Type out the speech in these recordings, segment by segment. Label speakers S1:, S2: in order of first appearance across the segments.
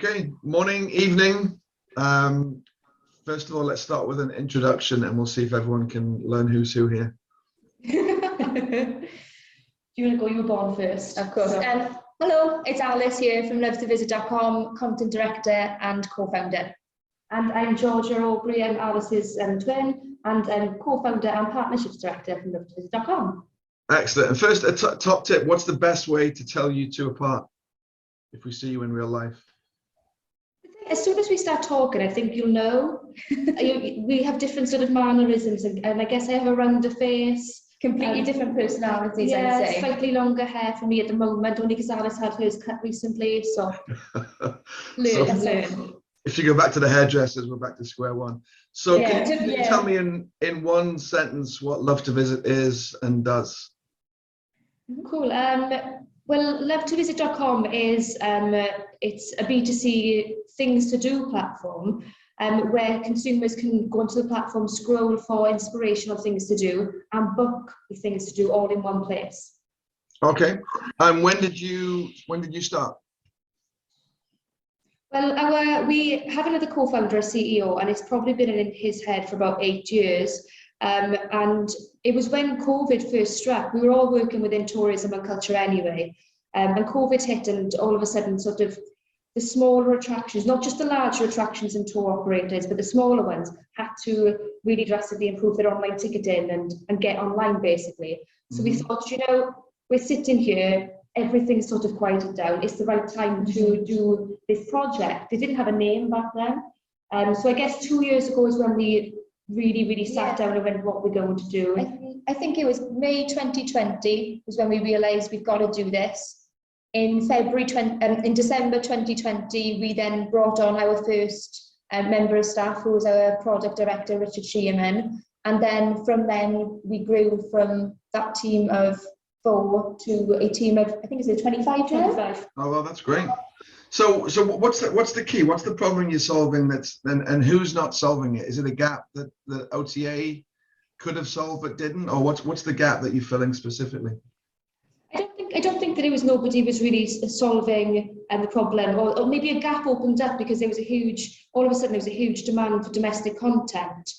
S1: Okay, morning, evening. First of all, let's start with an introduction and we'll see if everyone can learn who's who here.
S2: Do you want to go? You were born first.
S3: Of course.
S2: So.
S3: Hello, it's Alice here from Lovetovisit.com, content director and co-founder.
S2: And I'm Georgia Aubrey, I'm Alice's twin, and co-founder and partnerships director from Lovetovisit.com.
S1: Excellent. And first, a top tip, what's the best way to tell you two apart if we see you in real life?
S2: As soon as we start talking, I think you'll know. We have different sort of mannerisms, and I guess I have a rounder face.
S3: Completely different personalities,
S2: yeah,
S3: I'd say.
S2: Slightly longer hair for me at the moment, only because Alice had hers cut recently, so learn.
S1: If you go back to the hairdressers, we're back to square one. So
S3: Yeah,
S1: can you tell me in one sentence what Lovetovisit is and does?
S2: Cool. Well, Lovetovisit.com is it's a B2C things to do platform where consumers can go onto the platform, scroll for inspirational things to do, and book the things to do all in one place.
S1: Okay. And when did you start?
S2: Well, we have another co-founder, a CEO, and it's probably been in his head for about 8 years. And it was when COVID first struck. We were all working within tourism and culture anyway. And COVID hit, and all of a sudden, sort of the smaller attractions, not just the larger attractions and tour operators, but the smaller ones had to really drastically improve their online ticketing and get online, basically. So we thought, you know, we're sitting here, everything's sort of quieted down. It's the right time to do this project. They didn't have a name back then. So I guess 2 years ago is when we really sat down and went, what we're going to do.
S3: I think it was May 2020 was when we realised we've got to do this. In December 2020, we then brought on our first member of staff, who was our product director, Richard Shearman. And then from then, we grew from that team of 4 to a team of, I think, is it 25 now?
S2: 25.
S1: Oh, well, that's great. So what's the key? What's the problem you're solving and who's not solving it? Is it a gap that the OTA could have solved but didn't, or what's the gap that you're filling specifically?
S2: I don't think that nobody was really solving the problem, or maybe a gap opened up because there was all of a sudden there was a huge demand for domestic content.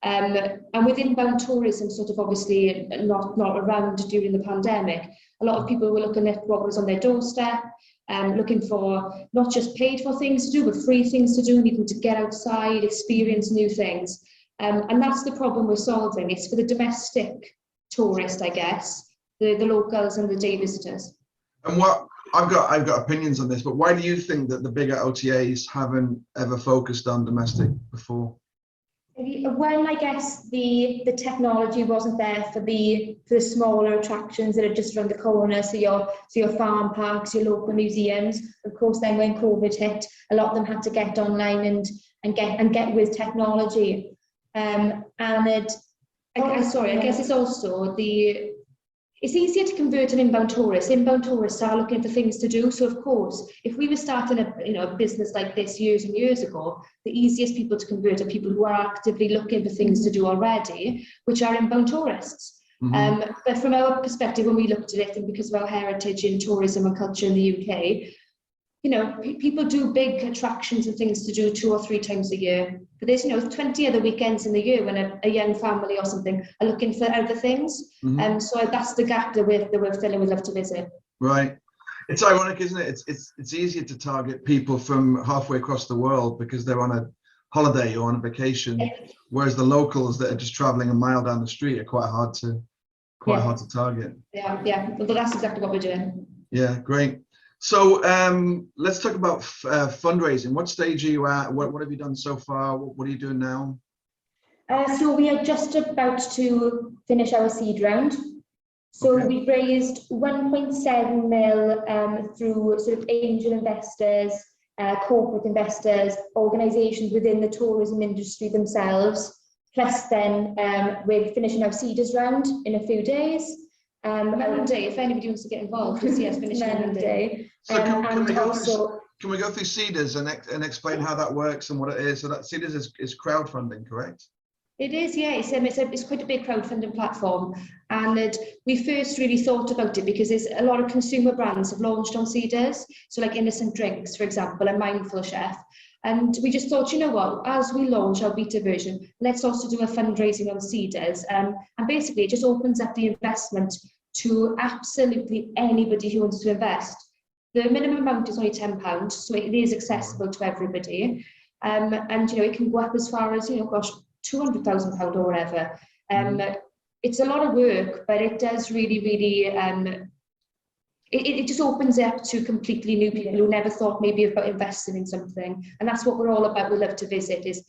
S2: And with inbound tourism sort of obviously not around during the pandemic, a lot of people were looking at what was on their doorstep, looking for not just paid for things to do, but free things to do, needing to get outside, experience new things. And that's the problem we're solving. It's for the domestic tourist, I guess, the locals and the day visitors. And
S1: I've got opinions on this, but why do you think that the bigger OTAs haven't ever focused on domestic before?
S3: When I guess the technology wasn't there for the smaller attractions that are just around the corner, so your farm parks, your local museums. Of course, then when COVID hit, a lot of them had to get online and get with technology. I guess it's also it's easier to convert an inbound tourist. Inbound tourists are looking for things to do. So of course, if we were starting a business like this years and years ago, the easiest people to convert are people who are actively looking for things to do already, which are inbound tourists. But from our perspective, when we looked at it, and because of our heritage in tourism and culture in the UK, you know, people do big attractions and things to do 2 or 3 times a year. But there's 20 other weekends in the year when a young family or something are looking for other things. So that's the gap that we're filling with Lovetovisit.
S1: Right. It's ironic, isn't it? It's easier to target people from halfway across the world because they're on a holiday or on a vacation, whereas the locals that are just traveling a mile down the street are quite hard to target.
S2: Yeah. Well, that's exactly what we're doing.
S1: Yeah, great. So let's talk about fundraising. What stage are you at? What have you done so far? What are you doing now?
S3: So we are just about to finish our seed round. So we raised 1.7 mil through sort of angel investors, corporate investors, organisations within the tourism industry themselves. Plus then we're finishing our seeders round in a few days.
S2: Monday, if anybody wants to get involved, just finish Monday.
S1: So can we go through seeders and explain how that works and what it is? So that seeders is crowdfunding, correct?
S2: It is, yeah. It's quite a big crowdfunding platform, and we first really thought about it because there's a lot of consumer brands have launched on Seedrs, so like Innocent Drinks, for example, and Mindful Chef. And we just thought, you know what, as we launch our beta version, let's also do a fundraising on Seedrs. And basically, it just opens up the investment to absolutely anybody who wants to invest. The minimum amount is only £10, so it is accessible to everybody. And, you know, it can go up as far as, you know, gosh, £200,000 or whatever. It's a lot of work, but it does really, it just opens it up to completely new people who never thought maybe about investing in something. And that's what we're all about with Lovetovisit, is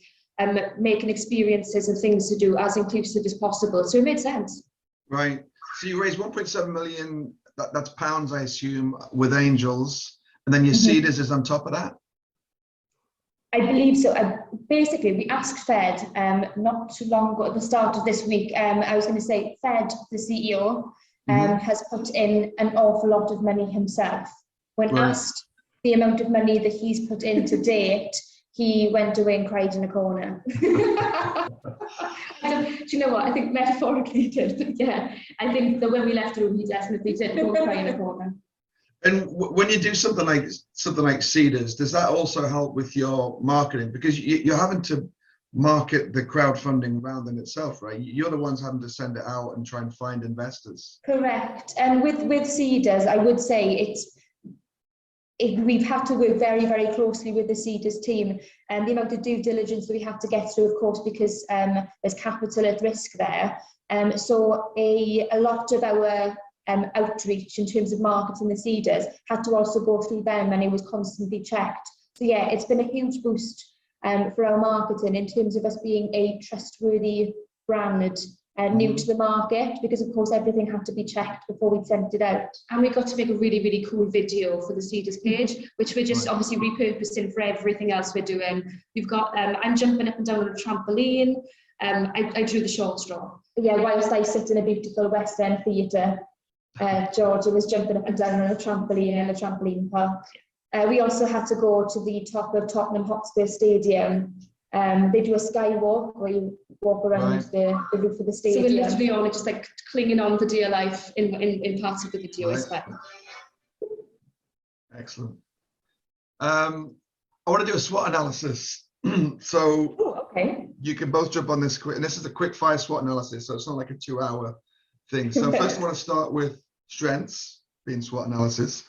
S2: making experiences and things to do as inclusive as possible. So it made sense.
S1: Right. So you raised 1.7 million, that's pounds, I assume, with angels. And then your Seedrs is on top of that?
S3: I believe so. Basically, we asked Fed not too long ago, at the start of this week, I was going to say Fed, the CEO, has put in an awful lot of money himself. When asked the amount of money that he's put in to date, he went away and cried in a corner. Do you know what? I think metaphorically he did, but yeah, I think that when we left the room, he definitely did go cry in a corner.
S1: And when you do something like Seedrs, does that also help with your marketing? Because you're having to market the crowdfunding round in itself, right? You're the ones having to send it out and try and find investors.
S3: Correct. And with Seedrs, I would say we've had to work very, very closely with the Seedrs team, and the amount of due diligence that we have to get through, of course, because there's capital at risk there. So a lot of our outreach in terms of marketing the Seedrs had to also go through them, and it was constantly checked. So yeah, it's been a huge boost for our marketing in terms of us being a trustworthy brand new to the market, because of course everything had to be checked before we sent it out.
S2: And we got to make a really cool video for the Seedrs page, which we're just obviously repurposing for everything else we're doing. We've got I'm jumping up and down on a trampoline. I drew the short straw.
S3: Yeah, whilst I sit in a beautiful West End theatre, Georgia was jumping up and down on a trampoline in a trampoline park. We also had to go to the top of Tottenham Hotspur Stadium. They do a skywalk where you walk around the roof of the stadium.
S2: So we're literally all just like clinging on for dear life in parts of the video as well.
S1: Excellent. I want to do a SWOT analysis. So you can both jump on this quick, and this is a quick fire SWOT analysis, so it's not like a 2-hour thing. So first I want to start with strengths, being SWOT analysis.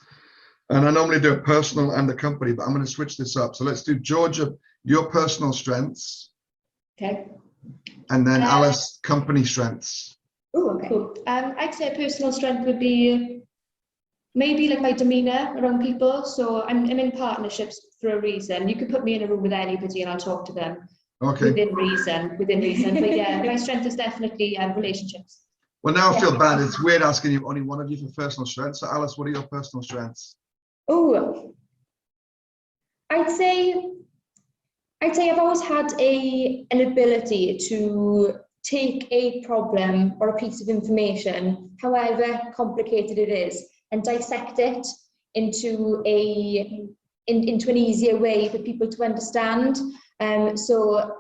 S1: And I normally do a personal and a company, but I'm going to switch this up. So let's do Georgia, your personal strengths.
S3: Okay.
S1: And then Alice, company strengths.
S3: Oh, okay.
S2: Cool. I'd say a personal strength would be maybe like my demeanor around people. So I'm in partnerships for a reason. You could put me in a room with anybody and I'll talk to them.
S1: Okay.
S2: Within reason. But yeah, my strength is definitely relationships.
S1: Well, now I feel bad. It's weird asking you only one of you for personal strengths. So Alice, what are your personal strengths?
S3: Oh, I'd say I've always had an ability to take a problem or a piece of information, however complicated it is, and dissect it into an easier way for people to understand. So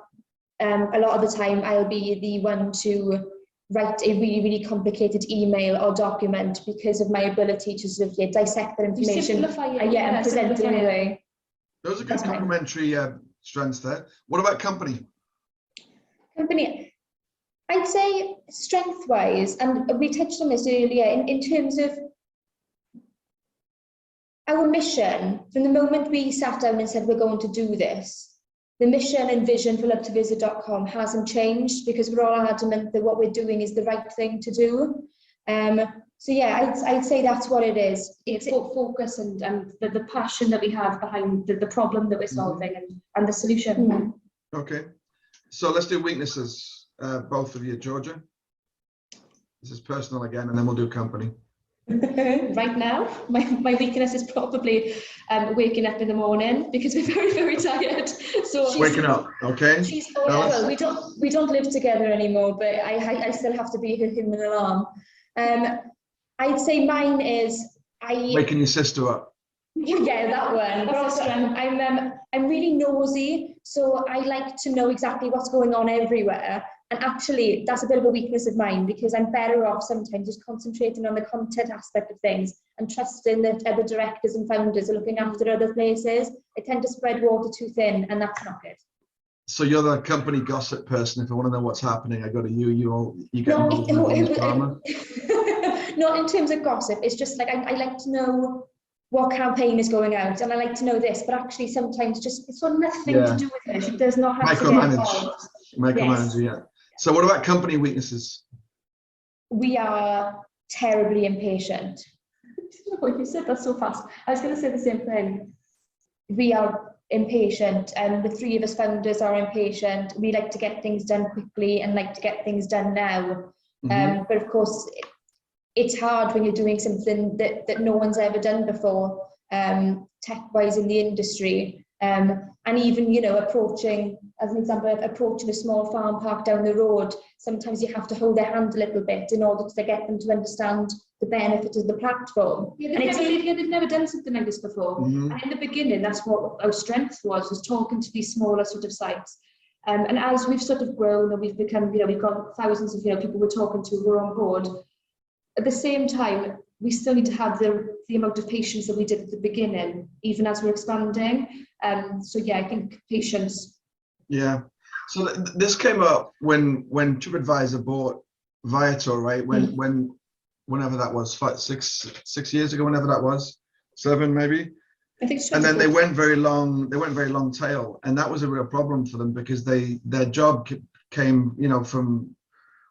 S3: a lot of the time I'll be the one to write a really complicated email or document because of my ability to sort of dissect that information and present it in a way.
S1: Those are good complementary strengths there. What about company?
S3: Company, I'd say strength-wise, and we touched on this earlier, in terms of our mission. From the moment we sat down and said we're going to do this, the mission and vision for Lovetovisit.com hasn't changed, because we're all adamant that what we're doing is the right thing to do. So yeah, I'd say that's what it is.
S2: It's focus and the passion that we have behind the problem that we're solving and the solution.
S1: Okay, so let's do weaknesses, both of you. Georgia, this is personal again, and then we'll do company.
S2: Right now, my weakness is probably waking up in the morning, because we're very tired. So
S1: waking up, okay.
S3: Well, we don't live together anymore, but I still have to be him with an alarm. I'd say mine is
S1: waking your sister up.
S3: Yeah, that one. But also, I'm really nosy, so I like to know exactly what's going on everywhere. And actually, that's a bit of a weakness of mine, because I'm better off sometimes just concentrating on the content aspect of things and trusting that other directors and founders are looking after other places. I tend to spread water too thin, and that's not good.
S1: So you're the company gossip person. If I want to know what's happening, I go to you. You get
S3: No,
S1: involved in drama.
S3: not in terms of gossip. It's just like I like to know what campaign is going out, and I like to know this, but actually sometimes just it's got nothing to do with it. It does not have to get involved.
S1: Micromanage, yeah. So what about company weaknesses?
S3: We are terribly impatient. Oh, you said that so fast. I was going to say the same thing. We are impatient, and the three of us founders are impatient. We like to get things done quickly and like to get things done now. But of course, it's hard when you're doing something that no one's ever done before, tech-wise in the industry. And even, approaching, as an example, approaching a small farm park down the road, sometimes you have to hold their hand a little bit in order to get them to understand the benefit of the platform.
S2: Yeah, they've never done something like this before. And in the beginning, that's what our strength was talking to these smaller sort of sites. And as we've sort of grown and we've become, we've got thousands of people we're talking to who are on board. At the same time, we still need to have the amount of patience that we did at the beginning, even as we're expanding. So yeah, I think patience.
S1: Yeah. So this came up when TripAdvisor bought Viator, right? Whenever that was, 6 years ago, whenever that was, 7 maybe.
S2: I think so.
S1: And then they went very long tail, and that was a real problem for them, because their job came, from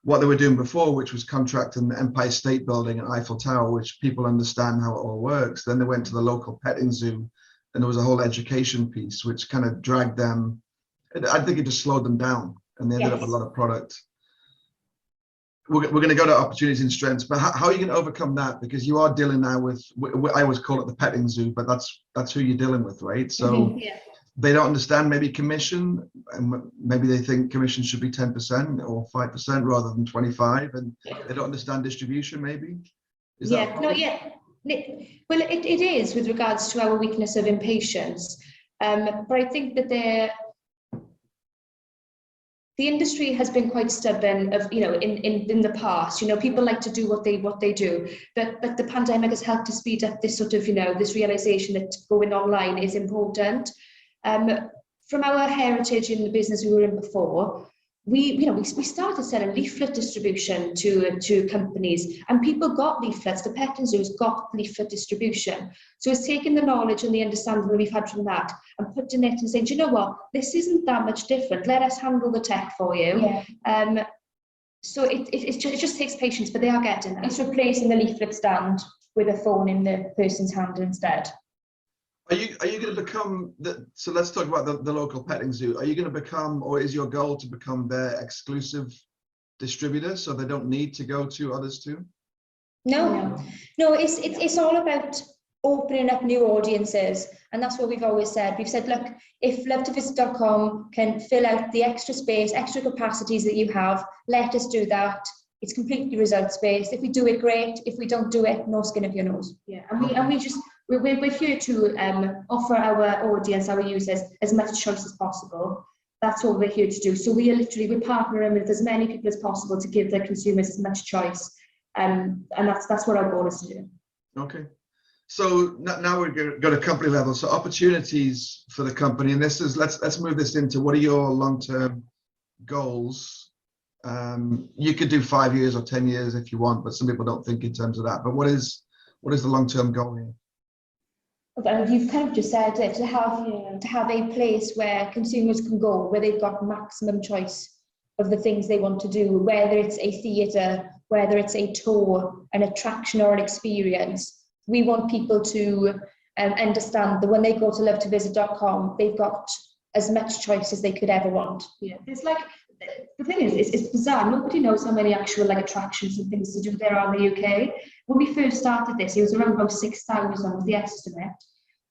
S1: what they were doing before, which was contracting the Empire State Building and Eiffel Tower, which people understand how it all works. Then they went to the local petting zoo, and there was a whole education piece, which kind of dragged them. I think it just slowed them down, and they ended up with a lot of product. We're going to go to opportunities and strengths, but how are you going to overcome that? Because you are dealing now with, I always call it the petting zoo, but that's who you're dealing with, right? So they don't understand maybe commission, and maybe they think commission should be 10% or 5% rather than 25%, and they don't understand distribution maybe.
S3: Well, it is with regards to our weakness of impatience, but I think that the industry has been quite stubborn of, in the past, people like to do what they do, but the pandemic has helped to speed up this sort of, this realization that going online is important. From our heritage in the business we were in before, we started selling leaflet distribution to companies, and people got leaflets. The petting zoos got leaflet distribution. So it's taking the knowledge and the understanding that we've had from that and putting it and saying, do you know what, this isn't that much different. Let us handle the tech for you. Yeah. So it just takes patience, but they are getting there. It's replacing the leaflet stand with a phone in the person's hand instead.
S1: Are you going to become so let's talk about the local petting zoo. Are you going to become, or is your goal to become their exclusive distributor, so they don't need to go to others too?
S3: No, it's all about opening up new audiences, and that's what we've always said. We've said, look, if Lovetovisit.com can fill out the extra space, extra capacities that you have, let us do that. It's completely results based. If we do it, great. If we don't do it, no skin up your nose. Yeah, we're here to offer our audience, our users, as much choice as possible. That's what we're here to do. So we're partnering with as many people as possible to give their consumers as much choice, and that's what our goal is to do.
S1: Okay, so now we're going to go to company level. So opportunities for the company, and this is let's move this into what are your long-term goals? You could do 5 years or 10 years if you want, but some people don't think in terms of that. But what is the long-term goal here?
S3: You've kind of just said it, to have a place where consumers can go, where they've got maximum choice of the things they want to do, whether it's a theatre, whether it's a tour, an attraction or an experience. We want people to understand that when they go to lovetovisit.com, they've got as much choice as they could ever want.
S2: Yeah, it's like, the thing is, it's bizarre. Nobody knows how many actual attractions and things to do there are in the UK. When we first started this, it was around about 6,000 was the estimate.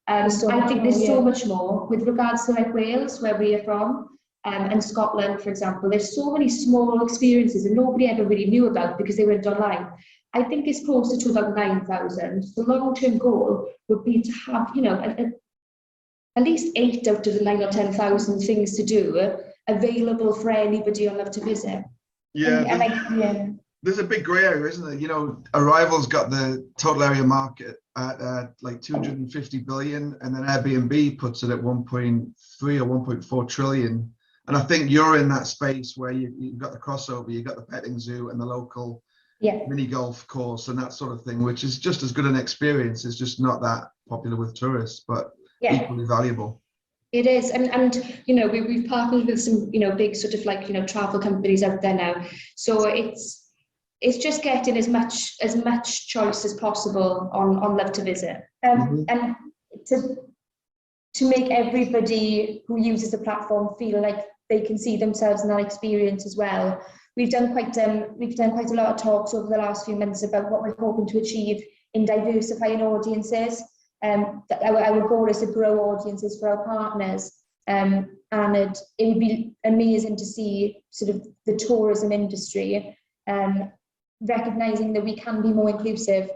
S2: I think there's so much more with regards to Wales, where we are from, and Scotland, for example. There's so many small experiences that nobody ever really knew about because they went online. I think it's closer to about 9,000. The long-term goal would be to have, at least 8 out of the 9,000 or 10,000 things to do available for anybody on Lovetovisit.
S1: Yeah,
S3: And yeah.
S1: there's a big grey area, isn't there? You know, Arrival's got the total area market at like 250 billion, and then Airbnb puts it at 1.3 or 1.4 trillion. And I think you're in that space where you've got the crossover, you've got the petting zoo and the local mini golf course and that sort of thing, which is just as good an experience. It's just not that popular with tourists, but equally valuable.
S2: It is, and you know, we've partnered with some, you know, big sort of like, you know, travel companies out there now. So it's just getting as much choice as possible on Lovetovisit, and to make everybody who uses the platform feel like they can see themselves in that experience as well. We've done quite a lot of talks over the last few months about what we're hoping to achieve in diversifying audiences. Our goal is to grow audiences for our partners, and it would be amazing to see sort of the tourism industry recognizing that we can be more inclusive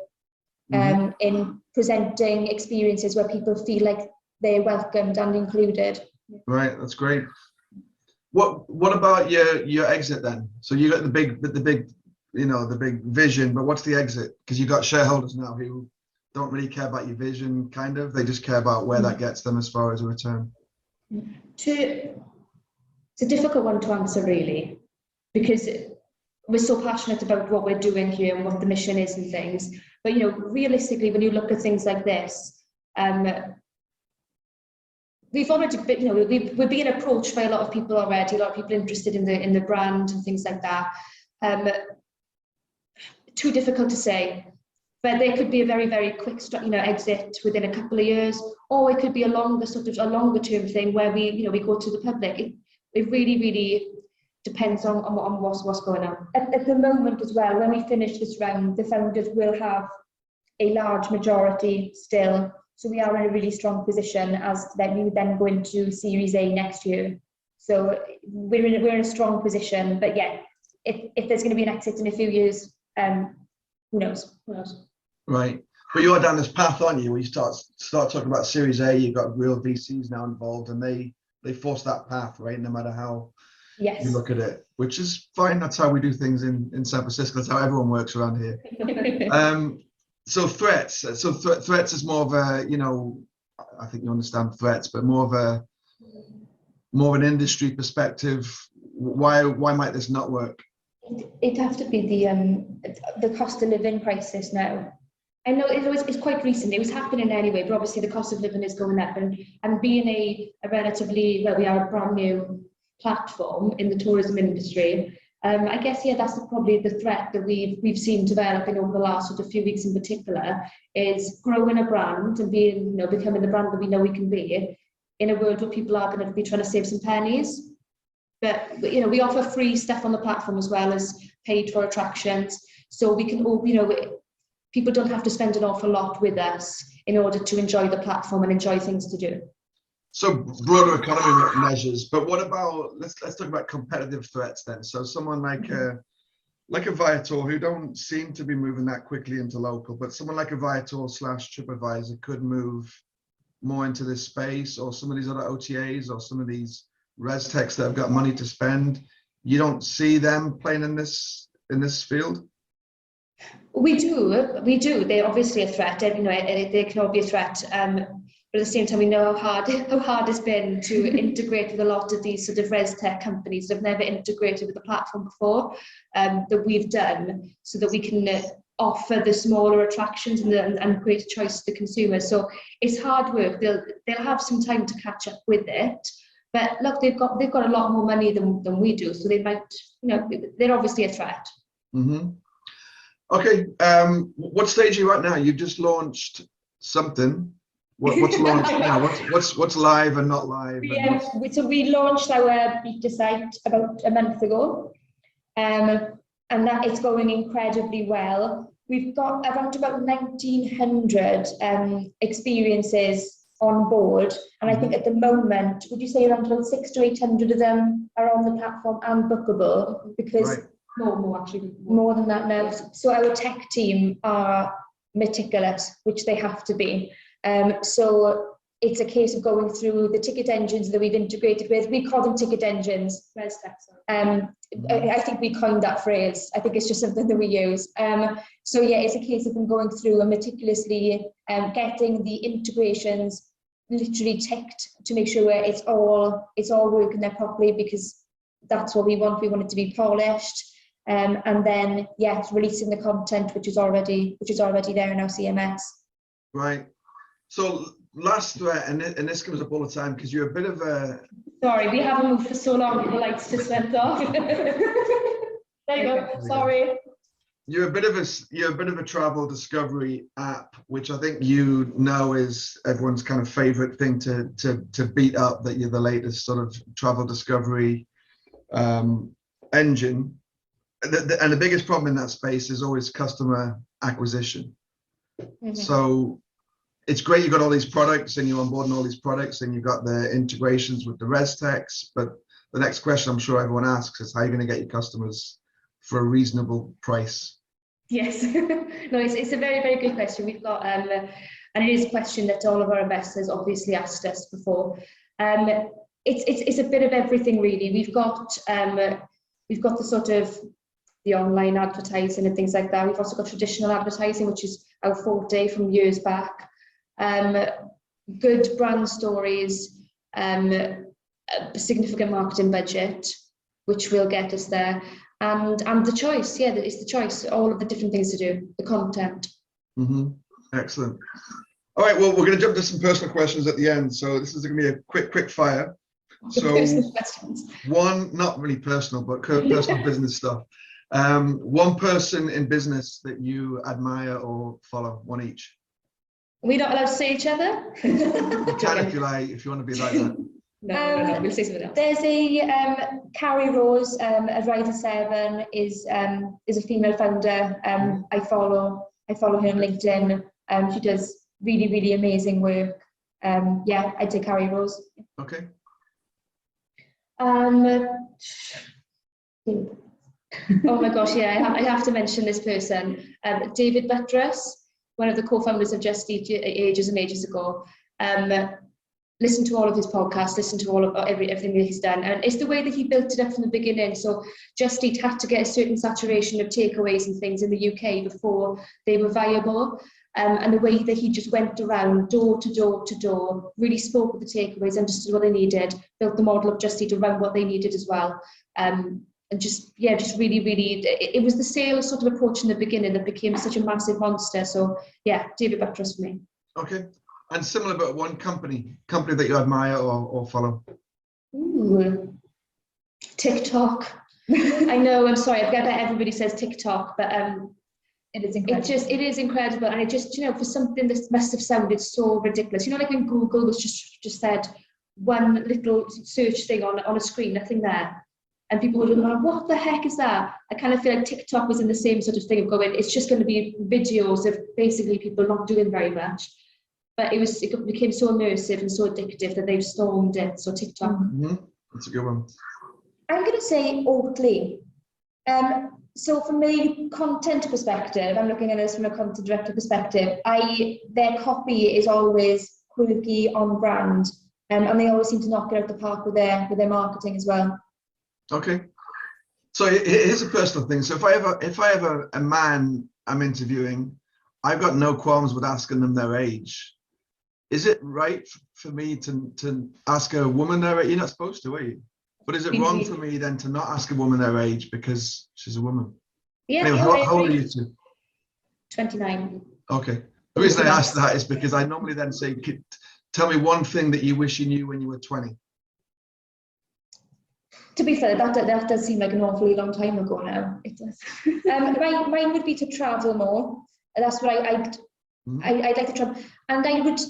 S2: in presenting experiences where people feel like they're welcomed and included.
S1: Right, that's great. What about your exit then? So you got the big, you know, the big vision, but what's the exit? Because you've got shareholders now who don't really care about your vision, kind of. They just care about where that gets them as far as a return.
S2: It's a difficult one to answer, really, because we're so passionate about what we're doing here and what the mission is and things. But, you know, realistically, when you look at things like this, we've already, you know, we're being approached by a lot of people already. A lot of people interested in the brand and things like that. Too difficult to say. But there could be a very, very quick, you know, exit within a couple of years, or it could be a longer term thing where we go to the public. It really, really depends on what's going on. At the moment as well, when we finish this round, the founders will have a large majority still. So we are in a really strong position as that we would then go into Series A next year. So we're in a strong position. But yeah, if there's going to be an exit in a few years, who knows?
S1: Right, but you are down this path, aren't you? Where you start talking about Series A, you've got real VCs now involved, and they force that path, right? No matter how you look at it, which is fine. That's how we do things in San Francisco. That's how everyone works around here. So threats. So threats is more of a, you know, I think you understand threats, but more of an industry perspective. Why might this not work?
S2: It'd have to be the cost of living crisis now. I know it's quite recent. It was happening anyway, but obviously the cost of living is going up, and being a relatively, well, we are a brand new platform in the tourism industry. I guess that's probably the threat that we've seen developing over the last sort of few weeks in particular, is growing a brand and being, you know, becoming the brand that we know we can be in a world where people are going to be trying to save some pennies. But you know, we offer free stuff on the platform as well as paid for attractions, so we can all, you know, people don't have to spend an awful lot with us in order to enjoy the platform and enjoy things to do.
S1: So broader economy measures, but what about, let's talk about competitive threats then. So someone like a Viator, who don't seem to be moving that quickly into local, but someone like a Viator / TripAdvisor could move more into this space, or some of these other OTAs, or some of these res techs that have got money to spend. You don't see them playing in this field?
S2: We do. They're obviously a threat. You know, they can all be a threat. But at the same time, we know how hard it's been to integrate with a lot of these sort of res tech companies that have never integrated with the platform before, that we've done, so that we can offer the smaller attractions and greater choice to the consumers. So it's hard work. They'll have some time to catch up with it. But look, they've got a lot more money than we do, so they might, you know, they're obviously a threat.
S1: Mm-hmm. Okay, what stage are you at now? You've just launched something. What's launched now? What's live and not live?
S3: So we launched our beta site about a month ago, and that is going incredibly well. We've got around about 1,900 experiences on board, and I think at the moment, would you say around about 600 to 800 of them are on the platform and bookable? Because more than that now. So our tech team are meticulous, which they have to be. So it's a case of going through the ticket engines that we've integrated with. We call them ticket engines. I think we coined that phrase. I think it's just something that we use. So yeah, it's a case of them going through and meticulously getting the integrations literally ticked to make sure it's all working there properly, because that's what we want. We want it to be polished. And then yes, releasing the content which is already there in our CMS.
S1: Right. So last, and this comes up all the time because you're a bit of a.
S3: Sorry, we haven't moved for so long. The lights just went off. There you go. Sorry.
S1: You're a bit of a travel discovery app, which I think is everyone's kind of favorite thing to beat up, that you're the latest sort of travel discovery engine. And the biggest problem in that space is always customer acquisition. Mm-hmm. So it's great you've got all these products and you're onboarding all these products and you've got the integrations with the res techs, but the next question I'm sure everyone asks is how are you going to get your customers for a reasonable price?
S3: Yes, no, it's a very, very good question. We've got, and it is a question that all of our investors obviously asked us before. It's a bit of everything really. We've got the sort of the online advertising and things like that. We've also got traditional advertising, which is our forte from years back. Good brand stories, a significant marketing budget, which will get us there, and the choice. Yeah, it's the choice. All of the different things to do, the content.
S1: Mm-hmm. Excellent. All right. Well, we're going to jump to some personal questions at the end. So this is going to be a quick fire. So one, not really personal, but personal business stuff. One person in business that you admire or follow, one each.
S3: We're not allowed to say each other?
S1: You can if you like, if you want to be like that.
S3: No, we'll say something else. There's a Carrie Rose at Rider 7 is a female founder. I follow her on LinkedIn. She does really, really amazing work. Yeah, I'd say Carrie Rose.
S1: Okay.
S3: Oh my gosh, yeah, I have to mention this person. David Buttress, one of the co-founders of Just Eat ages and ages ago. Listen to all of his podcasts, listen to all of everything that he's done. And it's the way that he built it up from the beginning. So Just Eat had to get a certain saturation of takeaways and things in the UK before they were viable. And the way that he just went around door to door to door, really spoke with the takeaways, understood what they needed, built the model of Just Eat around what they needed as well. And just really, really, it was the sales sort of approach in the beginning that became such a massive monster. So yeah, David Buttress for me.
S1: Okay. And similar, but one company that you admire or follow.
S3: Ooh, TikTok. I know, I'm sorry, I bet everybody says TikTok, but it is incredible. It is incredible, and it just, for something that must have sounded so ridiculous. Like when Google was just said one little search thing on a screen, nothing there, and people would have been like, "What the heck is that?" I kind of feel like TikTok was in the same sort of thing of going, it's just going to be videos of basically people not doing very much. But it became so immersive and so addictive that they've stormed it. So TikTok.
S1: Mm-hmm. That's a good one.
S3: I'm going to say Oatly. So from a content perspective, I'm looking at this from a content director perspective. Their copy is always quirky, on brand, and they always seem to knock it out the park with their marketing as well. Okay.
S1: So here's a personal thing. So if I have a man I'm interviewing, I've got no qualms with asking them their age. Is it right for me to ask a woman their age? You're not supposed to, are you? But is it wrong for me then to not ask a woman their age because she's a woman?
S3: Yeah.
S1: Anyway, how old are you two?
S3: 29.
S1: Okay. The reason I ask that is because I normally then say, tell me one thing that you wish you knew when you were 20.
S3: To be fair, that does seem like an awfully long time ago now. It does. Mine would be to travel more. That's what I'd like to travel. And I would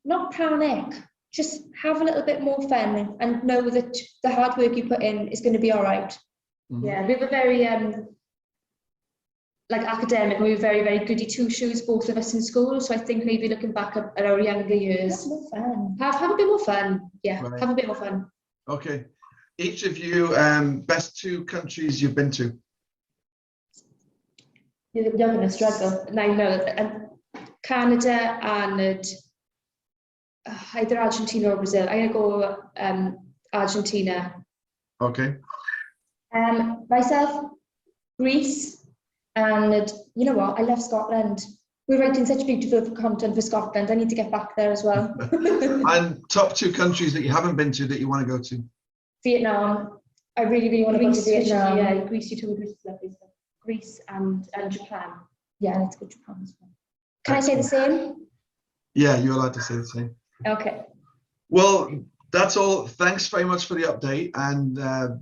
S3: not panic. Just have a little bit more fun and know that the hard work you put in is going to be all right. Mm-hmm. Yeah, we were very academic. We were very, very goody two-shoes, both of us in school. So I think maybe looking back at our younger years, have more fun. Have a bit more fun. Yeah, right. Have a bit more fun.
S1: Okay. Each of you, best 2 countries you've been to.
S3: You're going to struggle. I know. Canada and
S2: either Argentina or Brazil. I'm going to go Argentina.
S1: Okay.
S3: Myself, Greece, and you know what? I love Scotland. We're writing such beautiful content for Scotland. I need to get back there as well.
S1: And top 2 countries that you haven't been to that you want to go to?
S3: Vietnam. I really, really want to go to Vietnam.
S2: Yeah, Greece. You told me Greece is lovely. So Greece and Japan.
S3: Yeah, let's go to Japan as well. Can I say the same?
S1: Yeah, you're allowed to say the same.
S3: Okay.
S1: Well, that's all. Thanks very much for the update, and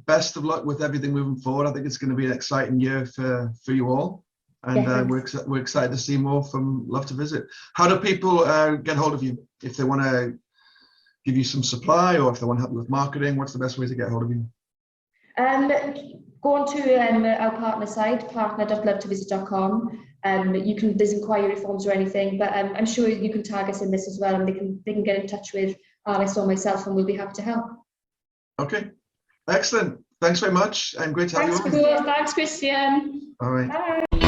S1: best of luck with everything moving forward. I think it's going to be an exciting year for you all, and
S3: Yeah,
S1: we're excited to see more from Lovetovisit. How do people get hold of you if they want to give you some supply, or if they want help with marketing? What's the best way to get hold of you?
S2: Go on to our partner site, partner.lovetovisit.com. There's inquiry forms or anything, but I'm sure you can tag us in this as well, and they can get in touch with Alice or myself, and we'll be happy to help.
S1: Okay, excellent. Thanks very much, and great to have you on.
S2: Thanks, Christian.
S1: All right.
S2: Bye.